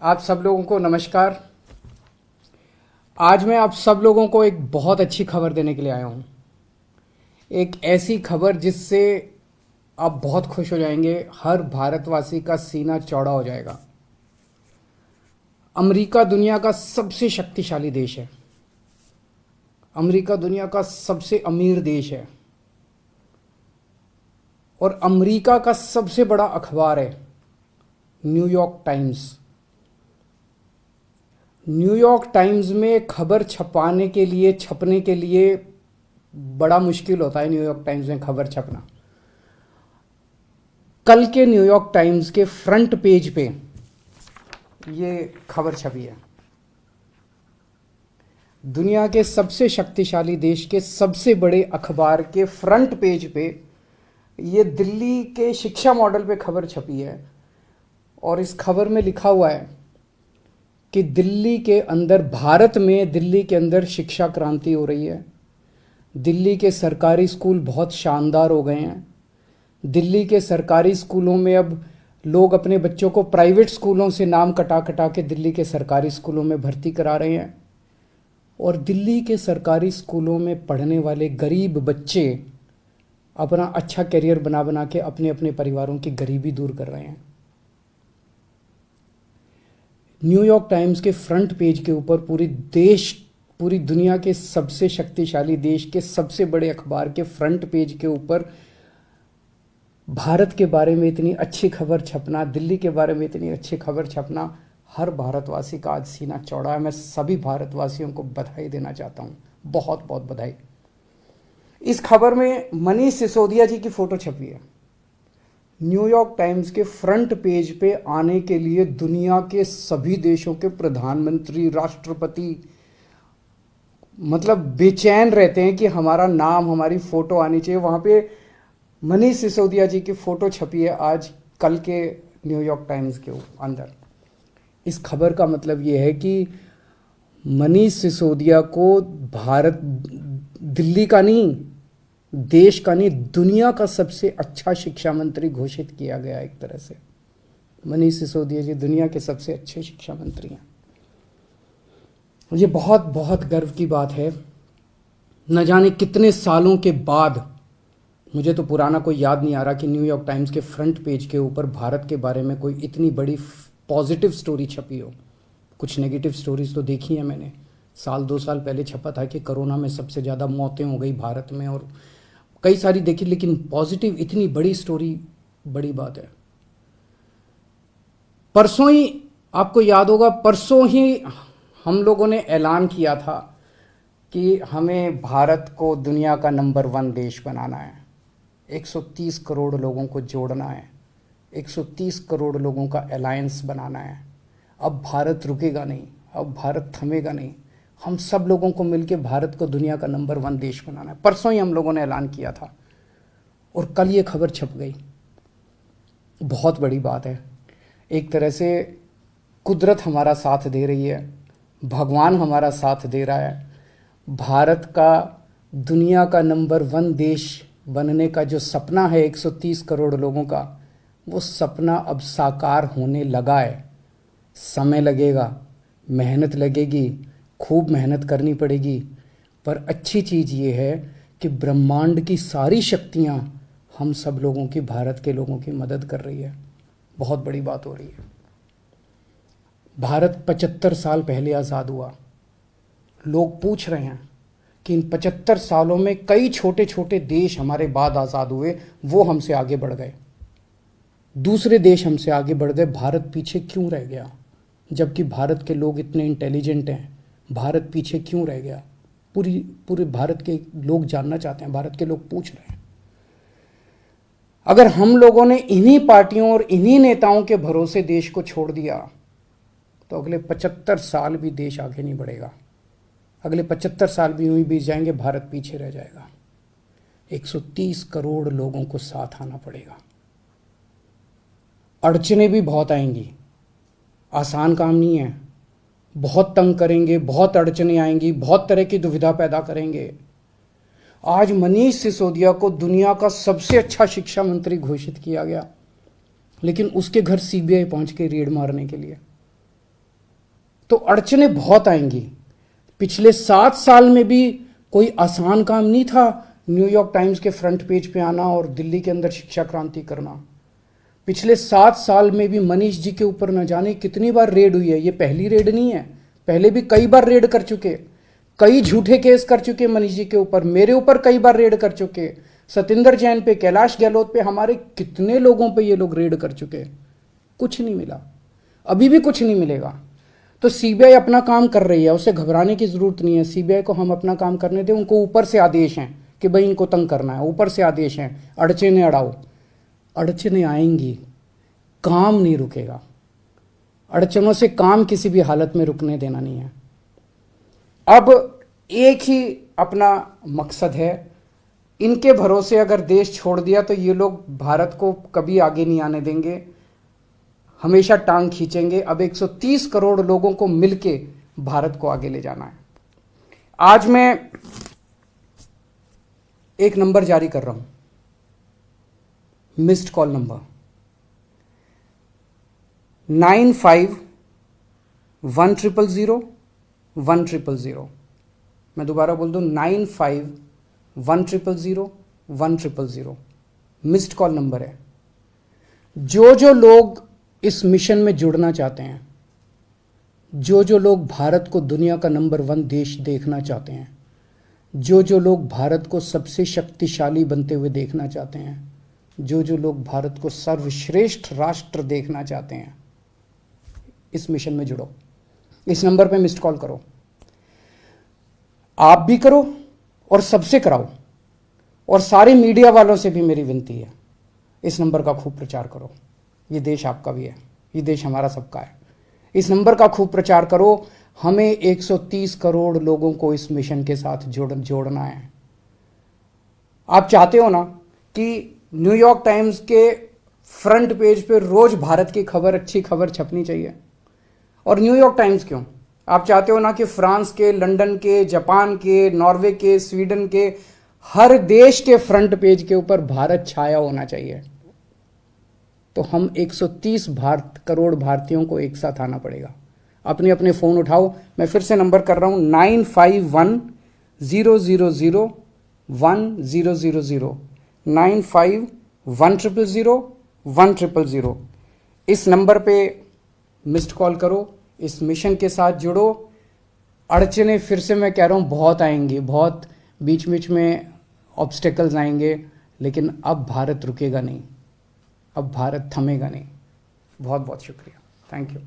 आप सब लोगों को नमस्कार। आज मैं आप सब लोगों को एक बहुत अच्छी खबर देने के लिए आया हूँ। एक ऐसी खबर जिससे आप बहुत खुश हो जाएंगे, हर भारतवासी का सीना चौड़ा हो जाएगा। अमेरिका दुनिया का सबसे शक्तिशाली देश है। अमेरिका दुनिया का सबसे अमीर देश है और अमेरिका का सबसे बड़ा अखबार है न्यूयॉर्क टाइम्स। न्यूयॉर्क टाइम्स में खबर छपने के लिए बड़ा मुश्किल होता है। न्यूयॉर्क टाइम्स में खबर छपना, कल के न्यूयॉर्क टाइम्स के फ्रंट पेज पे ये खबर छपी है। दुनिया के सबसे शक्तिशाली देश के सबसे बड़े अखबार के फ्रंट पेज पे ये दिल्ली के शिक्षा मॉडल पे खबर छपी है और इस खबर में लिखा हुआ है कि दिल्ली के अंदर, भारत में दिल्ली के अंदर शिक्षा क्रांति हो रही है। दिल्ली के सरकारी स्कूल बहुत शानदार हो गए हैं। दिल्ली के सरकारी स्कूलों में अब लोग अपने बच्चों को प्राइवेट स्कूलों से नाम कटा कटा के दिल्ली के सरकारी स्कूलों में भर्ती करा रहे हैं और दिल्ली के सरकारी स्कूलों में पढ़ने वाले गरीब बच्चे अपना अच्छा करियर बना बना के अपने अपने परिवारों की गरीबी दूर कर रहे हैं। न्यूयॉर्क टाइम्स के फ्रंट पेज के ऊपर पूरी दुनिया के सबसे शक्तिशाली देश के सबसे बड़े अखबार के फ्रंट पेज के ऊपर भारत के बारे में इतनी अच्छी खबर छपना, दिल्ली के बारे में इतनी अच्छी खबर छपना, हर भारतवासी का आज सीना चौड़ा है। मैं सभी भारतवासियों को बधाई देना चाहता हूँ, बहुत बहुत बधाई। इस खबर में मनीष सिसोदिया जी की फोटो छपी है। न्यूयॉर्क टाइम्स के फ्रंट पेज पे आने के लिए दुनिया के सभी देशों के प्रधानमंत्री, राष्ट्रपति मतलब बेचैन रहते हैं कि हमारा नाम, हमारी फोटो आनी चाहिए। वहाँ पे मनीष सिसोदिया जी की फोटो छपी है आज कल के न्यूयॉर्क टाइम्स के अंदर। इस खबर का मतलब ये है कि मनीष सिसोदिया को भारत, दिल्ली का नहीं, देश का नहीं, दुनिया का सबसे अच्छा शिक्षा मंत्री घोषित किया गया। एक तरह से मनीष सिसोदिया जी दुनिया के सबसे अच्छे शिक्षा मंत्री हैं। ये बहुत बहुत गर्व की बात है। न जाने कितने सालों के बाद, मुझे तो पुराना कोई याद नहीं आ रहा कि न्यूयॉर्क टाइम्स के फ्रंट पेज के ऊपर भारत के बारे में कोई इतनी बड़ी पॉजिटिव स्टोरी छपी हो। कुछ नेगेटिव स्टोरीज तो देखी है मैंने। 1-2 साल पहले छपा था कि कोरोना में सबसे ज़्यादा मौतें हो गई भारत में और कई सारी देखी, लेकिन पॉजिटिव इतनी बड़ी स्टोरी बड़ी बात है। परसों ही, आपको याद होगा, परसों ही हम लोगों ने ऐलान किया था कि हमें भारत को दुनिया का नंबर 1 देश बनाना है। 130 करोड़ लोगों को जोड़ना है, 130 करोड़ लोगों का अलायंस बनाना है। अब भारत रुकेगा नहीं, अब भारत थमेगा नहीं। हम सब लोगों को मिलकर भारत को दुनिया का नंबर 1 देश बनाना है। परसों ही हम लोगों ने ऐलान किया था और कल ये खबर छप गई। बहुत बड़ी बात है। एक तरह से कुदरत हमारा साथ दे रही है, भगवान हमारा साथ दे रहा है। भारत का दुनिया का नंबर 1 देश बनने का जो सपना है 130 करोड़ लोगों का, वो सपना अब साकार होने लगा है। समय लगेगा, मेहनत लगेगी, खूब मेहनत करनी पड़ेगी, पर अच्छी चीज़ ये है कि ब्रह्मांड की सारी शक्तियाँ हम सब लोगों की, भारत के लोगों की मदद कर रही है। बहुत बड़ी बात हो रही है। भारत 75 साल पहले आज़ाद हुआ। लोग पूछ रहे हैं कि इन 75 सालों में कई छोटे छोटे देश हमारे बाद आज़ाद हुए, वो हमसे आगे बढ़ गए, दूसरे देश हमसे आगे बढ़ गए, भारत पीछे क्यों रह गया? जबकि भारत के लोग इतने इंटेलिजेंट हैं, भारत पीछे क्यों रह गया? पूरे भारत के लोग जानना चाहते हैं, भारत के लोग पूछ रहे हैं। अगर हम लोगों ने इन्हीं पार्टियों और इन्हीं नेताओं के भरोसे देश को छोड़ दिया तो अगले 75 साल भी देश आगे नहीं बढ़ेगा। अगले 75 साल भी यूं ही बीत जाएंगे, भारत पीछे रह जाएगा। 130 करोड़ लोगों को साथ आना पड़ेगा। अड़चने भी बहुत आएंगी, आसान काम नहीं है। बहुत तंग करेंगे, बहुत अड़चने आएंगी, बहुत तरह की दुविधा पैदा करेंगे। आज मनीष सिसोदिया को दुनिया का सबसे अच्छा शिक्षा मंत्री घोषित किया गया, लेकिन उसके घर सीबीआई पहुंच के रेड मारने के लिए। तो अड़चने बहुत आएंगी। पिछले 7 साल में भी कोई आसान काम नहीं था न्यूयॉर्क टाइम्स के फ्रंट पेज पे आना और दिल्ली के अंदर शिक्षा क्रांति करना। पिछले 7 साल में भी मनीष जी के ऊपर न जाने कितनी बार रेड हुई है। ये पहली रेड नहीं है, पहले भी कई बार रेड कर चुके, कई झूठे केस कर चुके मनीष जी के ऊपर, मेरे ऊपर कई बार रेड कर चुके, सतिंदर जैन पे, कैलाश गहलोत पे, हमारे कितने लोगों पे ये लोग रेड कर चुके, कुछ नहीं मिला, अभी भी कुछ नहीं मिलेगा। तो सीबीआई अपना काम कर रही है, उसे घबराने की जरूरत नहीं है। सीबीआई को हम अपना काम करने दें। उनको ऊपर से आदेश हैं कि भाई इनको तंग करना है, ऊपर से आदेश हैं, अड़चने अड़ाओ। अड़चने आएंगी, काम नहीं रुकेगा। अड़चनों से काम किसी भी हालत में रुकने देना नहीं है। अब एक ही अपना मकसद है, इनके भरोसे अगर देश छोड़ दिया तो ये लोग भारत को कभी आगे नहीं आने देंगे, हमेशा टांग खींचेंगे। अब 130 करोड़ लोगों को मिलके भारत को आगे ले जाना है। आज मैं एक नंबर जारी कर रहा हूं, मिस्ड कॉल नंबर 95100100। मैं दोबारा बोल दूं, 95100100 मिस्ड कॉल नंबर है। जो लोग इस मिशन में जुड़ना चाहते हैं, जो लोग भारत को दुनिया का नंबर 1 देश देखना चाहते हैं, जो लोग भारत को सबसे शक्तिशाली बनते हुए देखना चाहते हैं, जो लोग भारत को सर्वश्रेष्ठ राष्ट्र देखना चाहते हैं, इस मिशन में जुड़ो। इस नंबर पे मिस्ड कॉल करो, आप भी करो और सबसे कराओ। और सारे मीडिया वालों से भी मेरी विनती है, इस नंबर का खूब प्रचार करो। ये देश आपका भी है, ये देश हमारा सबका है। इस नंबर का खूब प्रचार करो। हमें 130 करोड़ लोगों को इस मिशन के साथ जोड़ना है। आप चाहते हो ना कि न्यूयॉर्क टाइम्स के फ्रंट पेज पे रोज भारत की खबर, अच्छी खबर छपनी चाहिए। और न्यूयॉर्क टाइम्स क्यों, आप चाहते हो ना कि फ्रांस के, लंदन के, जापान के, नॉर्वे के, स्वीडन के, हर देश के फ्रंट पेज के ऊपर भारत छाया होना चाहिए। तो हम 130 करोड़ भारतीयों को एक साथ आना पड़ेगा। अपने अपने फोन उठाओ, मैं फिर से नंबर कर रहा हूं, 95100100 95100100। इस नंबर पे मिस्ड कॉल करो, इस मिशन के साथ जुड़ो। अड़चने फिर से मैं कह रहा हूं बहुत आएंगी, बहुत बीच बीच में ऑब्स्टेकल्स आएंगे, लेकिन अब भारत रुकेगा नहीं, अब भारत थमेगा नहीं। बहुत बहुत शुक्रिया, थैंक यू।